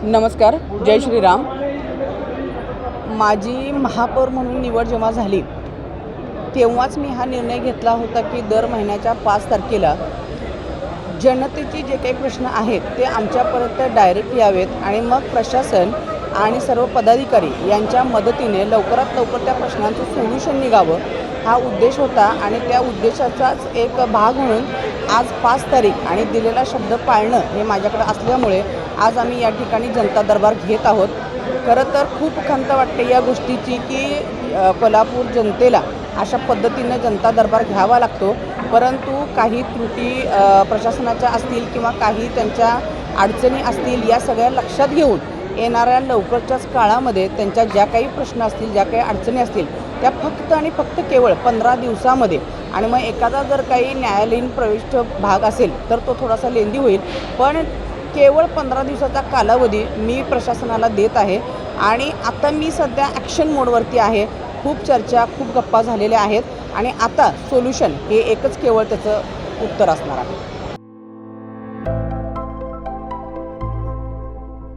नमस्कार, जय श्रीराम. माझी महापौर म्हणून निवड जेव्हा झाली तेव्हाच मी हा निर्णय घेतला होता की दर महिन्याच्या 5 तारखेला जनतेचे जे काही प्रश्न आहेत ते आमच्यापर्यंत डायरेक्ट यावेत आणि मग प्रशासन आणि सर्व पदाधिकारी यांच्या मदतीने लवकरात लवकर त्या प्रश्नांचं सोल्युशन निघावं हा उद्देश होता. आणि त्या उद्देशाचाच एक भाग म्हणून आज 5 तारीख आणि दिलेला शब्द पाळणं हे माझ्याकडे असल्यामुळे आज आम्ही या ठिकाणी जनता दरबार घेत आहोत. खरं तर खूप खंत वाटते या गोष्टीची की कोल्हापूर जनतेला अशा पद्धतीनं जनता दरबार घ्यावा लागतो, परंतु काही त्रुटी प्रशासनाच्या असतील किंवा काही त्यांच्या अडचणी असतील या सगळ्या लक्षात घेऊन येणाऱ्या लवकरच्याच काळामध्ये त्यांच्या ज्या काही प्रश्न असतील, ज्या काही अडचणी असतील त्या फक्त आणि फक्त केवळ 15 दिवसामध्ये, आणि मग एखादा जर काही न्यायालयीन प्रविष्ट भाग असेल तर तो थोडासा लेंदी होईल, पण केवळ 15 दिवसाचा कालावधी मी प्रशासनाला देत आहे. आणि आता मी सध्या ॲक्शन मोडवरती आहे. खूप चर्चा, खूप गप्पा झालेल्या आहेत आणि आता सोल्युशन हे एकच केवळ त्याचं उत्तर असणार आहे.